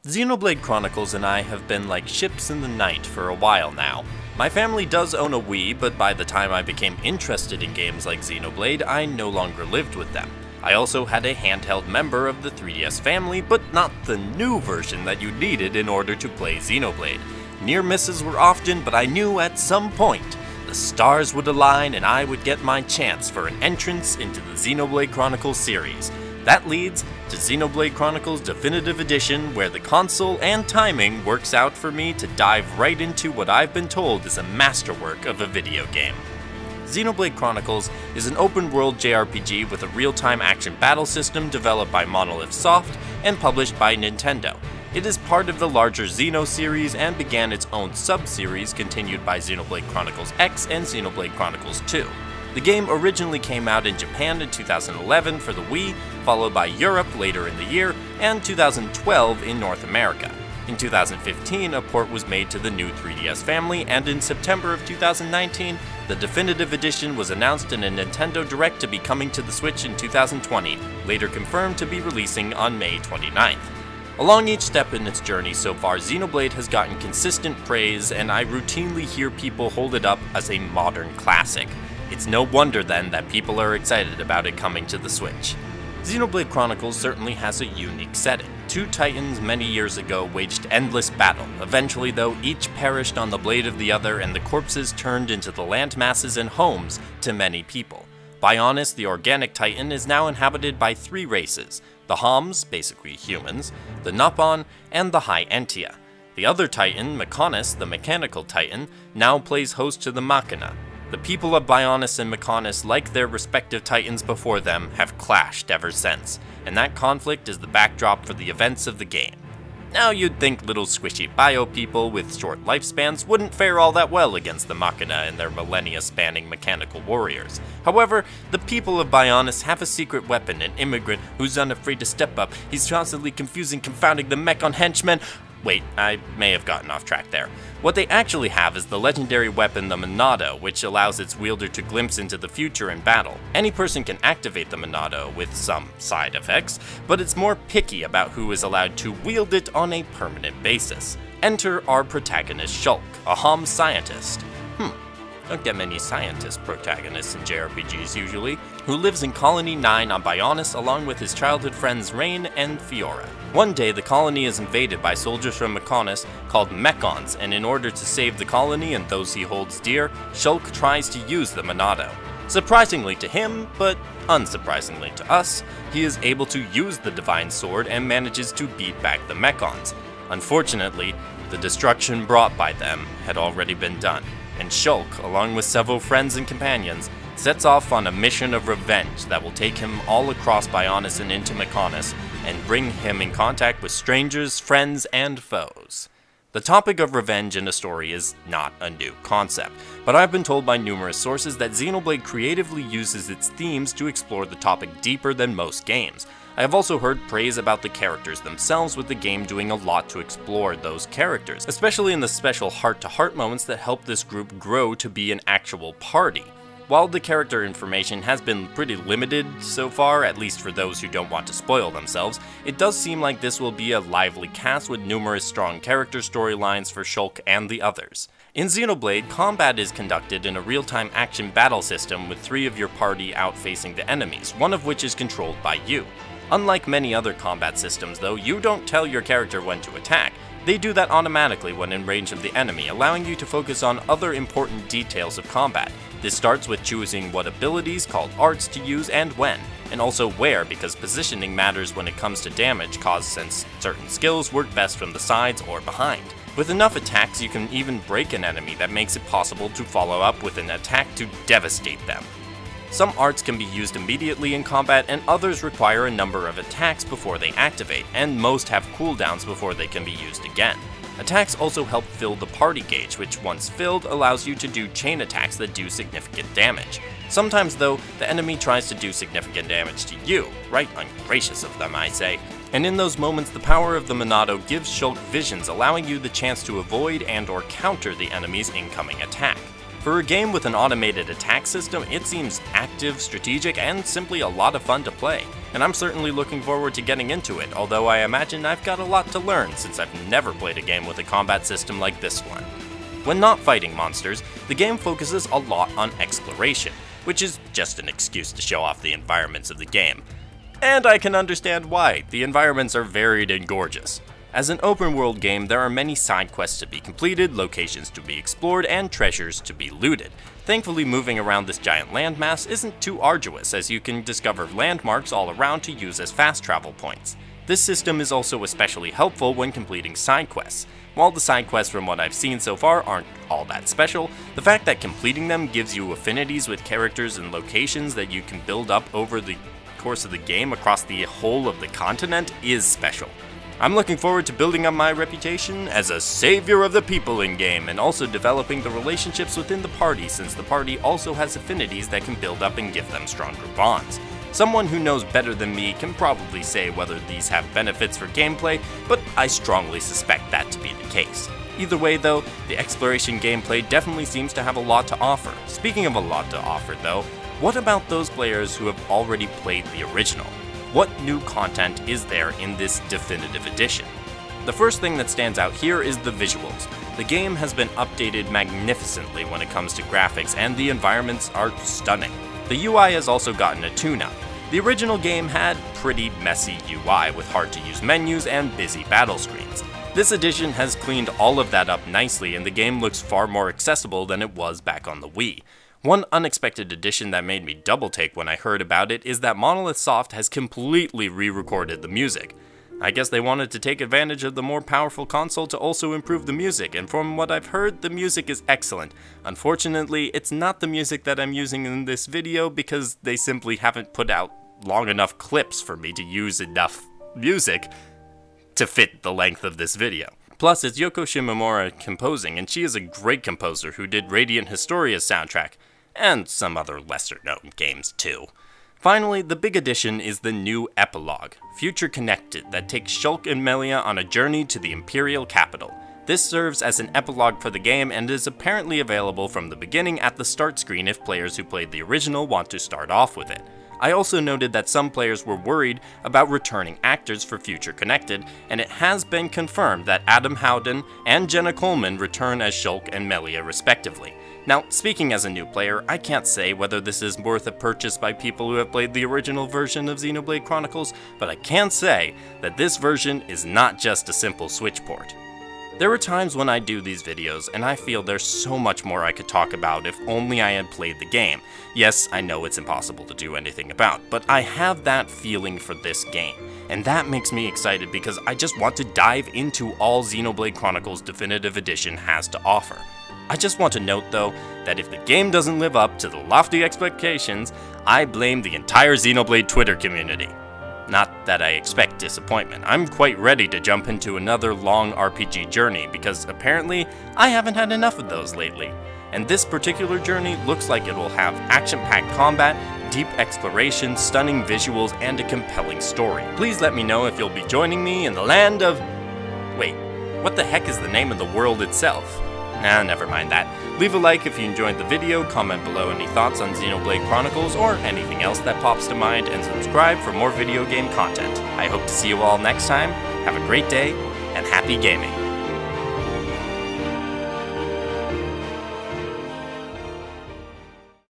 Xenoblade Chronicles and I have been like ships in the night for a while now. My family does own a Wii, but by the time I became interested in games like Xenoblade, I no longer lived with them. I also had a handheld member of the 3DS family, but not the new version that you needed in order to play Xenoblade. Near misses were often, but I knew at some point the stars would align and I would get my chance for an entrance into the Xenoblade Chronicles series. That leads to Xenoblade Chronicles Definitive Edition, where the console and timing works out for me to dive right into what I've been told is a masterwork of a video game. Xenoblade Chronicles is an open-world JRPG with a real-time action battle system developed by Monolith Soft and published by Nintendo. It is part of the larger Xeno series and began its own sub-series continued by Xenoblade Chronicles X and Xenoblade Chronicles 2. The game originally came out in Japan in 2011 for the Wii, followed by Europe later in the year, and 2012 in North America. In 2015, a port was made to the new 3DS family, and in September of 2019, the Definitive Edition was announced in a Nintendo Direct to be coming to the Switch in 2020, later confirmed to be releasing on May 29th. Along each step in its journey so far, Xenoblade has gotten consistent praise, and I routinely hear people hold it up as a modern classic. It's no wonder then that people are excited about it coming to the Switch. Xenoblade Chronicles certainly has a unique setting. Two titans many years ago waged endless battle. Eventually though, each perished on the blade of the other and the corpses turned into the land masses and homes to many people. Bionis, the organic titan, is now inhabited by three races: the Homs, basically humans, the Nopon, and the High Entia. The other titan, Mechonis, the mechanical titan, now plays host to the Machina. The people of Bionis and Mechonis, like their respective titans before them, have clashed ever since, and that conflict is the backdrop for the events of the game. Now you'd think little squishy bio people with short lifespans wouldn't fare all that well against the Machina and their millennia-spanning mechanical warriors. However, the people of Bionis have a secret weapon, an immigrant who's unafraid to step up. He's constantly confusing, confounding the Mechon henchmen. Wait, I may have gotten off track there. What they actually have is the legendary weapon the Monado, which allows its wielder to glimpse into the future in battle. Any person can activate the Monado with some side effects, but it's more picky about who is allowed to wield it on a permanent basis. Enter our protagonist Shulk, a Hom scientist. Don't get many scientist protagonists in JRPGs usually, who lives in Colony 9 on Bionis along with his childhood friends Rain and Fiora. One day, the colony is invaded by soldiers from Mechonis called Mechons, and in order to save the colony and those he holds dear, Shulk tries to use the Monado. Surprisingly to him, but unsurprisingly to us, he is able to use the Divine Sword and manages to beat back the Mechons. Unfortunately, the destruction brought by them had already been done, and Shulk, along with several friends and companions, sets off on a mission of revenge that will take him all across Bionis and into Mechonis, and bring him in contact with strangers, friends, and foes. The topic of revenge in a story is not a new concept, but I've been told by numerous sources that Xenoblade creatively uses its themes to explore the topic deeper than most games. I have also heard praise about the characters themselves, with the game doing a lot to explore those characters, especially in the special heart-to-heart moments that help this group grow to be an actual party. While the character information has been pretty limited so far, at least for those who don't want to spoil themselves, it does seem like this will be a lively cast with numerous strong character storylines for Shulk and the others. In Xenoblade, combat is conducted in a real-time action battle system with three of your party outfacing the enemies, one of which is controlled by you. Unlike many other combat systems though, you don't tell your character when to attack. They do that automatically when in range of the enemy, allowing you to focus on other important details of combat. This starts with choosing what abilities, called arts, to use and when, and also where, because positioning matters when it comes to damage caused, since certain skills work best from the sides or behind. With enough attacks, you can even break an enemy that makes it possible to follow up with an attack to devastate them. Some arts can be used immediately in combat, and others require a number of attacks before they activate, and most have cooldowns before they can be used again. Attacks also help fill the party gauge, which once filled allows you to do chain attacks that do significant damage. Sometimes though, the enemy tries to do significant damage to you, right ungracious of them I say, and in those moments the power of the Monado gives Shulk visions, allowing you the chance to avoid and or counter the enemy's incoming attack. For a game with an automated attack system, it seems active, strategic, and simply a lot of fun to play. And I'm certainly looking forward to getting into it, although I imagine I've got a lot to learn since I've never played a game with a combat system like this one. When not fighting monsters, the game focuses a lot on exploration, which is just an excuse to show off the environments of the game. And I can understand why. The environments are varied and gorgeous. As an open world game, there are many side quests to be completed, locations to be explored, and treasures to be looted. Thankfully, moving around this giant landmass isn't too arduous, as you can discover landmarks all around to use as fast travel points. This system is also especially helpful when completing side quests. While the side quests from what I've seen so far aren't all that special, the fact that completing them gives you affinities with characters and locations that you can build up over the course of the game across the whole of the continent is special. I'm looking forward to building up my reputation as a savior of the people in-game, and also developing the relationships within the party, since the party also has affinities that can build up and give them stronger bonds. Someone who knows better than me can probably say whether these have benefits for gameplay, but I strongly suspect that to be the case. Either way though, the exploration gameplay definitely seems to have a lot to offer. Speaking of a lot to offer though, what about those players who have already played the original? What new content is there in this definitive edition? The first thing that stands out here is the visuals. The game has been updated magnificently when it comes to graphics, and the environments are stunning. The UI has also gotten a tune-up. The original game had pretty messy UI with hard-to-use menus and busy battle screens. This edition has cleaned all of that up nicely, and the game looks far more accessible than it was back on the Wii. One unexpected addition that made me double take when I heard about it is that Monolith Soft has completely re-recorded the music. I guess they wanted to take advantage of the more powerful console to also improve the music, and from what I've heard, the music is excellent. Unfortunately, it's not the music that I'm using in this video because they simply haven't put out long enough clips for me to use enough music to fit the length of this video. Plus, it's Yoko Shimomura composing, and she is a great composer who did Radiant Historia's soundtrack, and some other lesser-known games too. Finally, the big addition is the new epilogue, Future Connected, that takes Shulk and Melia on a journey to the Imperial capital. This serves as an epilogue for the game and is apparently available from the beginning at the start screen if players who played the original want to start off with it. I also noted that some players were worried about returning actors for Future Connected, and it has been confirmed that Adam Howden and Jenna Coleman return as Shulk and Melia respectively. Now, speaking as a new player, I can't say whether this is worth a purchase by people who have played the original version of Xenoblade Chronicles, but I can say that this version is not just a simple Switch port. There are times when I do these videos and I feel there's so much more I could talk about if only I had played the game. Yes, I know it's impossible to do anything about, but I have that feeling for this game. And that makes me excited because I just want to dive into all Xenoblade Chronicles Definitive Edition has to offer. I just want to note though, that if the game doesn't live up to the lofty expectations, I blame the entire Xenoblade Twitter community. Not that I expect disappointment. I'm quite ready to jump into another long RPG journey because apparently I haven't had enough of those lately. And this particular journey looks like it will have action-packed combat, deep exploration, stunning visuals, and a compelling story. Please let me know if you'll be joining me in the land of... Wait, what the heck is the name of the world itself? Nah, never mind that. Leave a like if you enjoyed the video, comment below any thoughts on Xenoblade Chronicles or anything else that pops to mind, and subscribe for more video game content. I hope to see you all next time. Have a great day, and happy gaming!